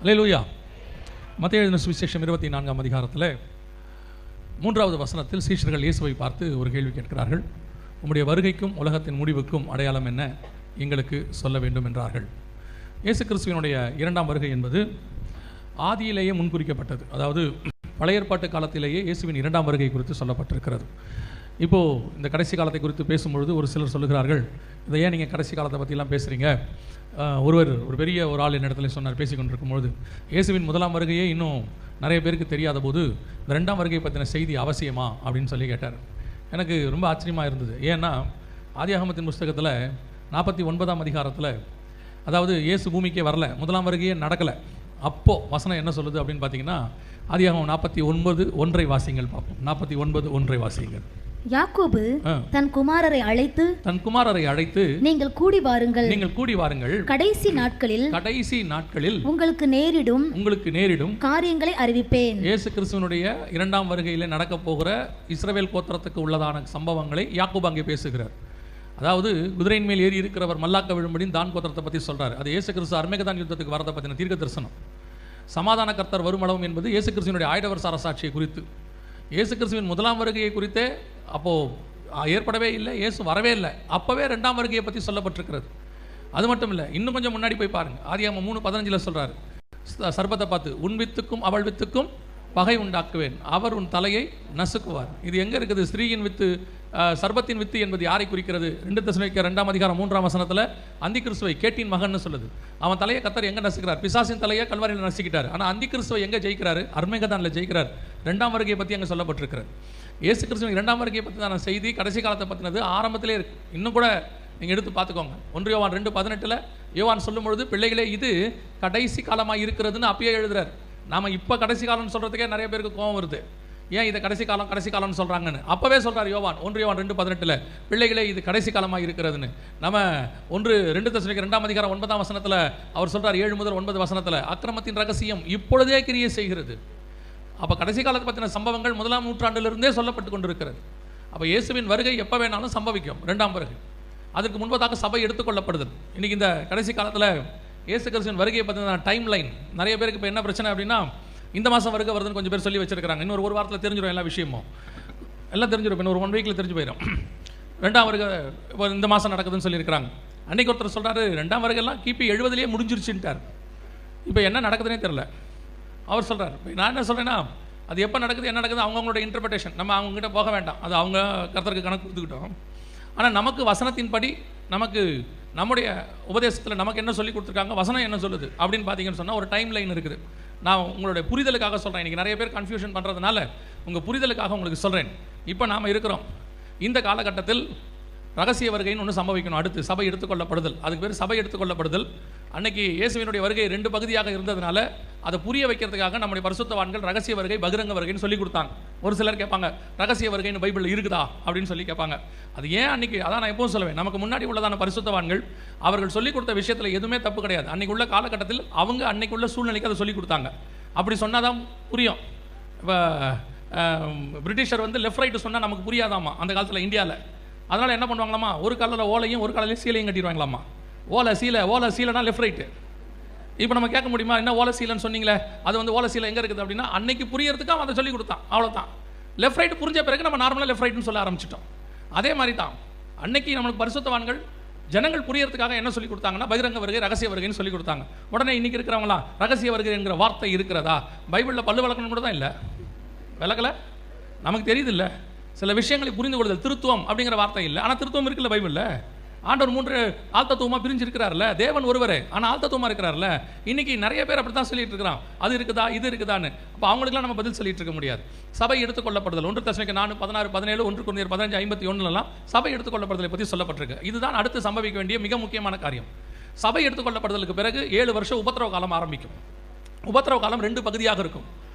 அல்லேலூயா. மத்தேயு எழுதின சுவிசேஷம் 24ஆம் அதிகாரத்தில் 3வது வசனத்தில் சீஷர்கள் இயேசுவை பார்த்து ஒரு கேள்வி கேட்கிறார்கள். உம்முடைய வருகைக்கும் உலகத்தின் முடிவுக்கும் அடையாளம் என்ன, எங்களுக்கு சொல்ல வேண்டும் என்றார்கள். இயேசு கிறிஸ்துவினுடைய 2ஆம் வருகை என்பது ஆதியிலேயே முன்குறிக்கப்பட்டது. அதாவது பழைய ஏற்பாட்டு காலத்திலேயே இயேசுவின் 2ஆம் வருகை குறித்து சொல்லப்பட்டிருக்கிறது. இப்போது இந்த கடைசி காலத்தை குறித்து பேசும்பொழுது ஒரு சிலர் சொல்லுகிறார்கள், இதை ஏன் நீங்கள் கடைசி காலத்தை பற்றிலாம் பேசுகிறீங்க? ஒரு பெரிய ஆள் என்னிடத்துல சொன்னார், பேசி கொண்டிருக்கும்பொழுது, இயேசுவின் 1ஆம் வருகையே இன்னும் நிறைய பேருக்கு தெரியாத போது இந்த 2ஆம் வருகை பற்றின செய்தி அவசியமா அப்படின்னு சொல்லி கேட்டார். எனக்கு ரொம்ப ஆச்சரியமாக இருந்தது. ஏன்னா ஆதியாகமத்தின் புஸ்தகத்தில் 49ஆம் அதிகாரத்தில், அதாவது இயேசு பூமிக்கே வரல, 1ஆம் வருகையே நடக்கலை. அப்போது வசனம் என்ன சொல்லுது அப்படின்னு பார்த்தீங்கன்னா, ஆதியாகமம் 49:1 வாசிங்கள் பார்ப்போம். 49:1 வாசிங்கள். யாக்கோபு தன் குமாரரை அழைத்து நீங்கள் கூடி வாருங்கள், கடைசி நாட்களில் உங்களுக்கு நேரிடும் காரியங்களை அறிவிப்பேன். இயேசு கிறிஸ்துவினுடைய 2ஆம் வருகையில் நடக்க போகிற இஸ்ரவேல் கோத்திரத்துக்கு உள்ளதான சம்பவங்களை யாக்கோபு அங்கே பேசுகிறார். அதாவது குதிரையின் மேல் ஏறி இருக்கிறவர் மல்லாக்க விழும்படி தான் கோத்திரத்தை பற்றி சொல்றாரு. அது இயேசு கிறிஸ்து அர்மேகதான் யுத்தத்துக்கு வரதை பற்றின தீர்க்க தரிசனம். சமாதான கர்த்தர் வருமளவும் என்பது இயேசு கிறிஸ்துவினுடைய 1000 வருஷ அரசாட்சியை குறித்து. இயேசு கிறிஸ்துவின் 1ஆம் வருகையை குறித்தே அப்போது ஏற்படவே இல்லை, இயேசு வரவே இல்லை. அப்போவே 2ஆம் வருகையை பற்றி சொல்லப்பட்டிருக்கிறது. அது மட்டும் இல்லை, இன்னும் கொஞ்சம் முன்னாடி போய் பாருங்கள். ஆதியாகமம் 3:15 சொல்கிறாரு, சர்ப்பத்தை பார்த்து, உன் வித்துக்கும் அவள் வித்துக்கும் பகை உண்டாக்குவேன், அவர் உன் தலையை நசுக்குவார். இது எங்கே இருக்குது? ஸ்திரீயின் வித்து, சர்பத்தின் வித்து என்பது யாரை குறிக்கிறது? 2 தெசலோனிக்கேயர் 2ஆம் அதிகாரம் 3ஆம் வசனத்தில் அந்தி கிறிஸ்துவை கேட்டின் மகன்னு சொல்லுது. அவன் தலையை கர்த்தர் எங்கே நசுக்கிறார்? பிசாசின் தலையை கல்வாரியில் நசுக்கிட்டார். ஆனால் அந்தி கிறிஸ்துவை எங்கே ஜெயிக்கிறாரு? அர்மேகதானில் ஜெயிக்கிறார். 2ஆம் வருகையை பற்றி அங்கே சொல்லப்பட்டிருக்கிறது. இயேசு கிறிஸ்துவின் 2ஆம் வருகையை பற்றின செய்தி கடைசி காலத்தை பற்றினது ஆரம்பத்திலே இருக்கு. இன்னும் கூட நீங்கள் எடுத்து பார்த்துக்கோங்க. 1 யோவான் 2:18 யோவான் சொல்லும்பொழுது, பிள்ளைகளே இது கடைசி காலமாக இருக்கிறதுன்னு அப்பயே எழுதுறாரு. நாம் இப்போ கடைசி காலம்னு சொல்கிறதுக்கே நிறைய பேருக்கு கோபம் வருது. ஏன் இதை கடைசி காலம்னு சொல்கிறாங்கன்னு அப்போவே சொல்கிறார் யோவான். 1 யோவான் 2:18 பிள்ளைகளே இது கடைசி காலமாக இருக்கிறதுன்னு. நம்ம 2 தெசலோனிக்கேயர் 2ஆம் அதிகாரம் 9ஆம் வசனத்தில் அவர் சொல்கிறார், 7 முதல் 9 வசனத்தில், அக்கிரமத்தின் ரகசியம் இப்பொழுதே கிரியை செய்கிறது. அப்போ கடைசி காலத்தை பற்றின சம்பவங்கள் 1ஆம் நூற்றாண்டிலிருந்தே சொல்லப்பட்டு கொண்டிருக்கிறது. அப்போ இயேசுவின் வருகை எப்போ வேணாலும் சம்பவிக்கும். 2ஆம் வருகை அதற்கு முன்பதாக சபை எடுத்துக்கொள்ளப்படுது. இன்றைக்கி இந்த கடைசி காலத்தில் இயேசு கிறிஸ்துவின் வருகையை பற்றின டைம் லைன் நிறைய பேருக்கு இப்போ என்ன பிரச்சனை அப்படின்னா, இந்த மாதம் வருகை வருதுன்னு கொஞ்சம் பேர் சொல்லி வச்சிருக்காங்க. இன்னொரு ஒரு வாரத்தில் தெரிஞ்சிடும், எல்லா விஷயமும் எல்லாம் தெரிஞ்சிடும். இன்னொரு 1 வீக்கில் தெரிஞ்சு போயிடும். 2ஆம் வருகை இப்போ இந்த மாதம் நடக்குதுன்னு சொல்லியிருக்கிறாங்க. அன்றைக்கி ஒருத்தர் சொல்கிறாரு, 2ஆம் வருகைலாம் கிபி 70 முடிஞ்சிருச்சுட்டார். இப்போ என்ன நடக்குதுன்னே தெரில. அவர் சொல்கிறார், நான் என்ன சொல்கிறேன்னா, அது எப்போ நடக்குது என்ன நடக்குது அவங்களோட இன்டர்பிரேஷன், நம்ம அவங்ககிட்ட போக வேண்டாம், அது அவங்க கர்த்தருக்கு கணக்கு கொடுத்துக்கிட்டோம். ஆனால் நமக்கு வசனத்தின்படி, நமக்கு நம்முடைய உபதேசத்தில் நமக்கு என்ன சொல்லி கொடுத்துருக்காங்க, வசனம் என்ன சொல்லுது அப்படின்னு பார்த்தீங்கன்னு சொன்னால் ஒரு டைம் லைன் இருக்குது. நான் உங்களுடைய புரிதலுக்காக சொல்கிறேன். இன்றைக்கி நிறைய பேர் கன்ஃபியூஷன் பண்ணுறதுனால உங்கள் புரிதலுக்காக உங்களுக்கு சொல்கிறேன். இப்போ நாம் இருக்கிறோம் இந்த காலகட்டத்தில் ரகசிய வருகைன்னு ஒன்று சம்பவிக்கணும். அடுத்து சபை எடுத்துக்கொள்ளப்படுதல், அதுக்கு பேர் சபை எடுத்துக்கொள்ளப்படுதல். அன்னைக்கு இயேசுவினுடைய வருகை 2 பகுதியாக இருந்ததுனால அதை புரிய வைக்கிறதுக்காக நம்முடைய பரிசுத்தவான்கள் ரகசிய வருகை, பகிரங்க வருகைன்னு சொல்லி கொடுத்தாங்க. ஒரு சிலர் கேட்பாங்க, ரகசிய வருகைன்னு பைபிளில் இருக்குதா அப்படின்னு சொல்லி கேட்பாங்க. அது ஏன் அன்றைக்கி, அதான் நான் எப்பவும் சொல்லுவேன், நமக்கு முன்னாடி உள்ளதான பரிசுத்தவான்கள் அவர்கள் சொல்லிக் கொடுத்த விஷயத்தில் எதுவுமே தப்பு கிடையாது. அன்றைக்கு உள்ள காலகட்டத்தில் அவங்க அன்றைக்கு உள்ள சூழ்நிலைக்கு அதை சொல்லிக் கொடுத்தாங்க. அப்படி சொன்னால் தான் புரியும். இப்போ பிரிட்டிஷர் லெஃப்ட் ரைட்டு சொன்னால் நமக்கு புரியாதாமா அந்த காலத்தில் இந்தியாவில். அதனால் என்ன பண்ணுவாங்களாமா, ஒரு காலில் ஓலையும் ஒரு காலையும் சீலையும் கட்டிடுவாங்களாமா. ஓலை சீலைனா லெஃப்ட் ரைட்டு. இப்போ நம்ம கேட்க முடியுமா, என்ன ஓலை சீலைன்னு சொன்னீங்களே, அது ஓலை சீலை எங்கே இருக்குது அப்படின்னா, அன்னைக்கு புரியறதுக்கு அவன் அதை சொல்லி கொடுத்தான், அவ்வளோதான். லெஃப்ட் ரைட்டு புரிஞ்ச பிறகு நம்ம நார்மலாக லெஃப்ட் ரைட்டுன்னு சொல்ல ஆரம்பிச்சிட்டோம். அதே மாதிரி தான் அன்னைக்கு நம்மளுக்கு பரிசுத்தவான்கள் ஜனங்கள் புரியறதுக்காக என்ன சொல்லி கொடுத்தாங்கன்னா, பகிரங்க வருகை, ரகசிய வருகைன்னு சொல்லி கொடுத்தாங்க. உடனே இன்னைக்கு இருக்கிறவங்களாம் ரகசிய வருகை என்கிற வார்த்தை இருக்கிறதா, பைபிளில் பல்லு விளக்கணும் கூட தான் இல்லை, விளக்கலை, நமக்கு தெரியுது இல்லை. சில விஷயங்களை புரிந்து கொள்ளுதல், திருத்துவம் அப்படிங்கிற வார்த்தை இல்லை, ஆனால் திருத்துவம் இருக்குல்ல பைபிளில். ஆண்டவர் 3 ஆழ்த்தத்துவமாக பிரிஞ்சிருக்கிறார்ல, தேவன் ஒருவரே ஆனால் ஆழ்த்தத்துவமாக இருக்கிறார்ல. இன்னைக்கு நிறைய பேர் அப்படி தான் சொல்லிட்டு இருக்கிறான், அது இருக்குதா இது இருக்குதான்னு. அப்போ அவங்களுக்குலாம் நம்ம பதில் சொல்லிட்டு இருக்க முடியாது. சபை எடுத்துக்கொள்ளப்படுதல் 1 தெசலோனிக்கேயர் 4, 16, 17, 1 கொரிந்தியர் 15, 51 சபை எடுத்துக்கொள்ளப்படுதலை பற்றி சொல்லப்பட்டிருக்கு. இதுதான் அடுத்து சம்பவிக்க வேண்டிய மிக முக்கியமான காரியம். சபை எடுத்துக்கொள்ளப்படுதலுக்கு பிறகு 7 வருஷம் உபத்திரவ காலம் ஆரம்பிக்கும். உபத்திரவ காலம் 2 பகுதியாக இருக்கும்.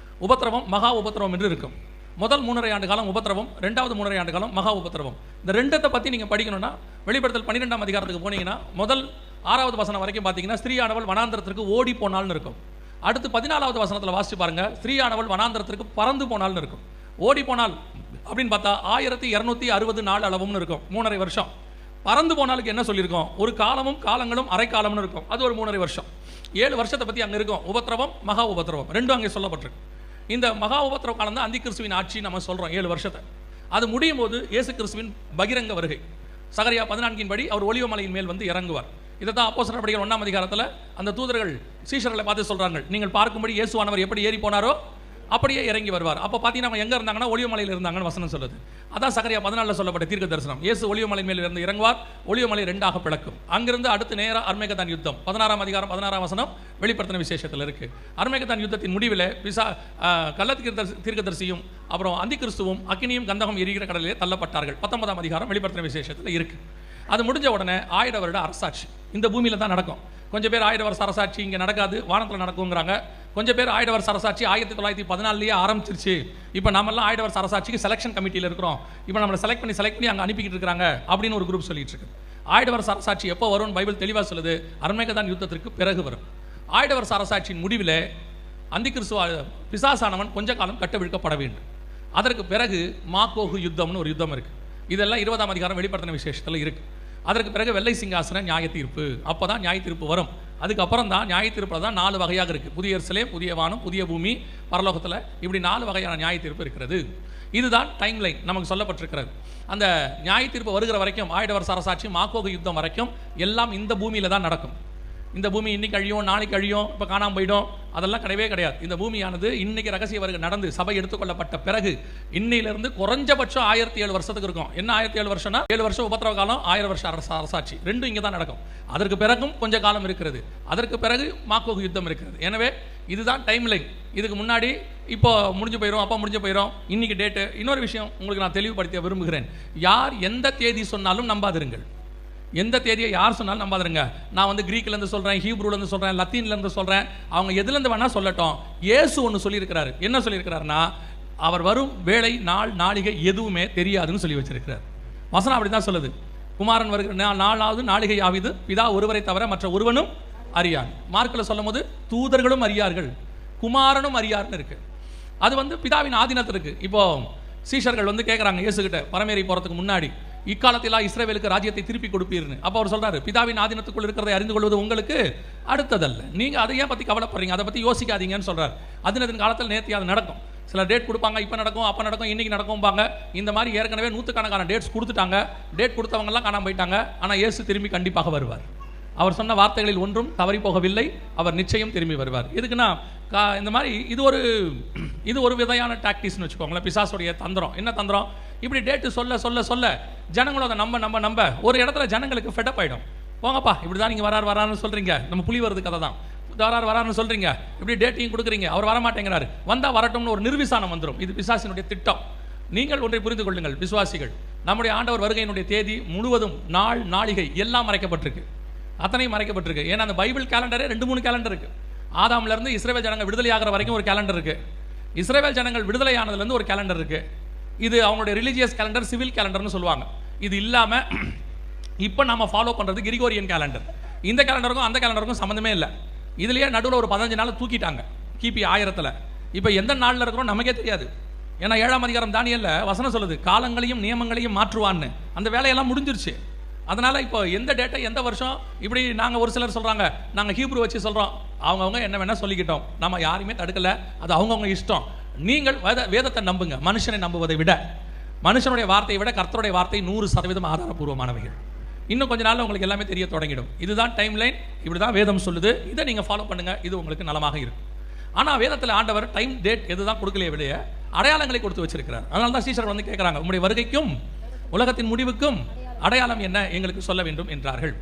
உபத்திரவம், மகா உபத்திரவம் என்று இருக்கும். முதல் 3.5 ஆண்டு காலம் உபத்திரவம், 2வது 3.5 ஆண்டு காலம் மகா உபத்திரவம். இந்த 2 பற்றி நீங்கள் படிக்கணும்னா வெளிப்படுத்தல் 12ஆம் அதிகாரத்துக்கு போனீங்கன்னா முதல் 6வது வசனம் வரைக்கும் பார்த்தீங்கன்னா, ஸ்திரீயானவள் வனாந்தரத்திற்கு ஓடி போனால்னு இருக்கும். அடுத்து 14வது வசனத்தில் வாசிச்சு பாருங்க, ஸ்திரீயானவள் வனாந்தரத்திற்கு பறந்து போனால்னு இருக்கும். ஓடி போனால் அப்படின்னு பார்த்தா 1260 நாள் அளவுன்னு இருக்கும், 3.5 வருஷம். பறந்து போனாலுக்கு என்ன சொல்லியிருக்கோம், ஒரு காலமும் காலங்களும் அரை காலம்னு இருக்கும், அது ஒரு 3.5 வருஷம். 7 வருஷத்தை பற்றி அங்கே இருக்கும். உபத்திரவம், மகா உபத்திரவம் ரெண்டும் அங்கே சொல்லப்பட்டிருக்கு. இந்த மகா உபத்திரவ காலம் தான் அந்தி கிறிஸ்துவின் ஆட்சி நம்ம சொல்கிறோம் 7 வருஷத்தை. அது முடியும் போது இயேசு கிறிஸ்துவின் பகிரங்க வருகை. சகரியா 14 படி அவர் ஒலிவ மலையின் மேல் வந்து இறங்குவார். இதை தான் அப்போஸ்தலர் நடவடிக்கைகள் 1ஆம் அதிகாரத்தில் அந்த தூதர்கள் சீஷர்களை பார்த்து சொல்கிறாங்க, நீங்கள் பார்க்கும்படி இயேசுவானவர் எப்படி ஏறி போனாரோ அப்படியே இறங்கி வருவார். அப்போ பார்த்தீங்கன்னா அவங்க எங்கே இருந்தாங்கன்னா ஒலிவ மலையில் இருந்தாங்கன்னு வசனம் சொல்லுது. அதான் சகரியா 14 சொல்லப்பட்ட தீர்க்க தரிசனம். இயேசு ஒலிவ மலை மேல் இருந்து இறங்குவார், ஒலிவ மலை 2ஆக பிளக்கும். அங்கிருந்து அடுத்து நேராக அர்மேகதான் யுத்தம் 16ஆம் அதிகாரம் 16ஆம் வசனம் வெளிப்படுத்தின விசேஷத்தில் இருக்கு. அர்மேகதான் யுத்தத்தின் முடிவில் தீர்க்கதரிசியும் அப்புறம் அந்தி கிறிஸ்துவும் அக்கினியும் கந்தகம் எரிகிற கடலிலே தள்ளப்பட்டார்கள். 19ஆம் அதிகாரம் வெளிப்படுத்தின விசேஷத்தில் இருக்கு. அது முடிஞ்ச உடனே 1000 வருட அரசாட்சி இந்த பூமியில் தான் நடக்கும். கொஞ்சம் பேர் 1000 வருஷ அரசாட்சி இங்கே நடக்காது, வானத்தில் நடக்குங்கிறாங்க. கொஞ்சம் பேர் 1000 வருஷ அரசாட்சி 1914 ஆரம்பிச்சிருச்சு, இப்போ நம்மெல்லாம் 1000 வருஷ அரசாட்சிக்கு செலெக்ஷன் கமிட்டியில் இருக்கிறோம், இப்போ நம்மளை செலக்ட் பண்ணி அங்கே அனுப்பிக்கிட்டு இருக்காங்க அப்படின்னு ஒரு குரூப் சொல்லிட்டு இருக்கு. 1000 வருஷ அரசாட்சி எப்போ வரும்னு பைபிள் தெளிவாக சொல்லுது, அர்மேகதான் யுத்தத்திற்கு பிறகு வரும். 1000 வருஷ அரசாட்சியின் முடிவில் அந்தி கிறிஸ்துவ பிசாசானவன் கொஞ்ச காலம் கட்டவிழ்க்கப்பட வேண்டும். அதற்கு பிறகு மாகோகு யுத்தம்னு ஒரு யுத்தம் இருக்குது. இதெல்லாம் 20ஆம் அதிகாரம் வெளிப்படுத்தின விசேஷத்தில் இருக்குது. அதற்கு பிறகு வெள்ளை சிங்காசன நியாய தீர்ப்பு, அப்போ தான் நியாய தீர்ப்பு வரும். அதுக்கப்புறம் தான் நியாய தீர்ப்பில் தான் 4 வகையாக இருக்குது. புதிய எருசலேம், புதிய வானம், புதிய பூமி, பரலோகத்தில் இப்படி 4 வகையான நியாய தீர்ப்பு இருக்கிறது. இதுதான் டைம் லைன் நமக்கு சொல்லப்பட்டிருக்கிறது. அந்த நியாய தீர்ப்பு வருகிற வரைக்கும் 1000 வருஷ அரசாட்சி மாகோகு யுத்தம் வரைக்கும் எல்லாம் இந்த பூமியில் தான் நடக்கும். இந்த பூமி இன்னைக்கு அழியும், நாளைக்கு அழியும், இப்போ காணாமல் போயிடும், அதெல்லாம் கிடையவே கிடையாது. இந்த பூமியானது இன்னைக்கு ரகசிய வருகை நடந்து சபை எடுத்துக்கொள்ளப்பட்ட பிறகு இன்னையிலிருந்து குறைஞ்சபட்சம் 1007 வருஷத்துக்கு இருக்கும். என்ன 1007 வருஷம்னா 7 வருஷம் உபத்திரவ காலம், 1000 வருஷ அரசாட்சி ரெண்டும் இங்கே தான் நடக்கும். அதற்கு பிறகும் கொஞ்ச காலம் இருக்கிறது, அதற்கு பிறகு மாகோகு யுத்தம் இருக்கிறது. எனவே இதுதான் டைம் லைன். இதுக்கு முன்னாடி இப்போ முடிஞ்சு போயிடும், அப்போ முடிஞ்சு போயிடும், இன்னைக்கு டேட்டு. இன்னொரு விஷயம் உங்களுக்கு நான் தெளிவுபடுத்த விரும்புகிறேன். யார் எந்த தேதி சொன்னாலும் நம்பாதிருங்கள். எந்த தேதியை யார் சொன்னாலும் நம்பாதுருங்க. நான் வந்து கிரீக்கிலேருந்து சொல்கிறேன், ஹீப்ரூலேருந்து சொல்கிறேன், லத்தீன்லேருந்து சொல்கிறேன், அவங்க எதுலேருந்து வேணால் சொல்லட்டும். இயேசு ஒன்று சொல்லியிருக்கிறாரு. என்ன சொல்லியிருக்கிறாருன்னா, அவர் வரும் வேளை, நாள், நாளிகை எதுவுமே தெரியாதுன்னு சொல்லி வச்சிருக்கிறார். வசனம் அப்படி தான் சொல்லுது. குமாரன் வருகிற நாளாவது நாளிகை ஆவிது, பிதா ஒருவரை தவிர மற்ற ஒருவனும் அறியான். மார்க்கில் சொல்லும் போது தூதர்களும் அறியார்கள், குமாரனும் அறியார்னு இருக்கு. அது வந்து பிதாவின் ஆதீனத்தில் இருக்கு. இப்போ சீஷர்கள் வந்து கேட்குறாங்க இயேசுகிட்ட பரமேறி போகிறதுக்கு முன்னாடி, இக்காலத்தில் இஸ்ரவேலுக்கு ராஜ்யத்தை திருப்பி கொடுப்பீர்னு. அப்போ அவர் சொல்றாரு, பிதாவின் ஆதீனத்துக்குள் இருக்கிறதை அறிந்து கொள்வது உங்களுக்கு அடுத்ததல்ல, நீங்க அதை ஏன் பற்றி கவலைப்படுறீங்க, அதை பற்றி யோசிக்காதீங்கன்னு சொல்றாரு. அதினத்தின் காலத்தில் நேர்த்தி அது நடக்கும். சில டேட் கொடுப்பாங்க, இப்போ நடக்கும், அப்போ நடக்கும், இன்னைக்கு நடக்கும்பாங்க. இந்த மாதிரி ஏற்கனவே 100கணக்கான டேட்ஸ் கொடுத்துட்டாங்க. டேட் கொடுத்தவங்கலாம் காணாமல் போயிட்டாங்க. ஆனால் இயேசு திரும்பி கண்டிப்பாக வருவார். அவர் சொன்ன வார்த்தைகளில் ஒன்றும் தவறி போகவில்லை, அவர் நிச்சயம் திரும்பி வருவார். இதுக்குன்னா இந்த மாதிரி இது ஒரு விதையான டாக்டிக்ஸ்னு வச்சுக்கோங்களேன், பிசாசுடைய தந்திரம். என்ன தந்திரம்? இப்படி டேட்டு சொல்ல சொல்ல சொல்ல ஜனங்களும் அதை நம்ப ஒரு இடத்துல ஜனங்களுக்கு ஃபெட்டப் ஆகிடும். போங்கப்பா, இப்படி தான் நீங்கள் வராருன்னு சொல்கிறீங்க, நம்ம புலி வருது கதை தான், வராருன்னு சொல்கிறீங்க, இப்படி டேட்டையும் கொடுக்குறீங்க, அவர் வரமாட்டேங்கிறாரு, வந்தால் வரட்டும்னு ஒரு நிர்விசானம் வந்துடும். இது பிசாசினுடைய திட்டம். நீங்கள் ஒன்றை புரிந்து கொள்ளுங்கள் விசுவாசிகள், நம்முடைய ஆண்டவர் வருகையினுடைய தேதி முழுவதும், நாள், நாளிகை எல்லாம் மறைக்கப்பட்டிருக்கு, அத்தனையும் மறைக்கப்பட்டிருக்கு. ஏன்னா அந்த பைபிள் கேலண்டரே 2-3 கேலண்டர் இருக்குது. ஆதாம்லேருந்து இஸ்ரவேல் ஜனங்கள் விடுதலை ஆகிற வரைக்கும் ஒரு கேலண்டர் இருக்குது. இஸ்ரவேல் ஜனங்கள் விடுதலை ஆனதுலேருந்து ஒரு கேலண்டர் இருக்குது. இது அவங்களுடைய ரிலீஜியஸ் கேலண்டர், சிவில் கேலண்டர்னு சொல்லுவாங்க. இது இல்லாமல் இப்போ நம்ம ஃபாலோ பண்ணுறது கிரிகோரியன் கேலண்டர். இந்த கேலண்டருக்கும் அந்த கேலண்டருக்கும் சம்மந்தமே இல்லை. இதுலேயே நடுவில் ஒரு 15 நாள் தூக்கிட்டாங்க கிபி 1000. இப்போ எந்த நாளில் இருக்கிறோம் நமக்கே தெரியாது. ஏன்னா 7ஆம் அதிகாரம் தானியேல்ல வசனம் சொல்லுது, காலங்களையும் நியமங்களையும் மாற்றுவான்னு. அந்த வேலையெல்லாம் முடிஞ்சிருச்சு. அதனால் இப்போ எந்த டேட்டை எந்த வருஷம் இப்படி நாங்கள் ஒரு சிலர் சொல்கிறாங்க, நாங்கள் ஹீப்ரு வச்சு சொல்கிறோம், அவங்கவுங்க என்ன வேணால் சொல்லிக்கிட்டோம், நம்ம யாரையுமே தடுக்கலை, அது அவங்கவுங்க இஷ்டம். நீங்கள் வேதத்தை நம்புங்க. மனுஷனை நம்புவதை விட, மனுஷனுடைய வார்த்தையை விட கர்த்தருடைய வார்த்தை 100% ஆதாரபூர்வமானவைகள். இன்னும் கொஞ்ச நாள் உங்களுக்கு எல்லாமே தெரிய தொடங்கிடும். இதுதான் டைம் லைன், இப்படி தான் வேதம் சொல்லுது, இதை நீங்கள் ஃபாலோ பண்ணுங்கள், இது உங்களுக்கு நலமாக இருக்கும். ஆனால் வேதத்தில் ஆண்டவர் டைம் டேட் எதுதான் கொடுக்கலையே விட அடையாளங்களை கொடுத்து வச்சிருக்கிறார். அதனால தான் சீஷர்கள் வந்து கேட்குறாங்க, உங்களுடைய வருகைக்கும் உலகத்தின் முடிவுக்கும் அடையாளம் என்ன, எங்களுக்கு சொல்ல வேண்டும் என்றார்கள்.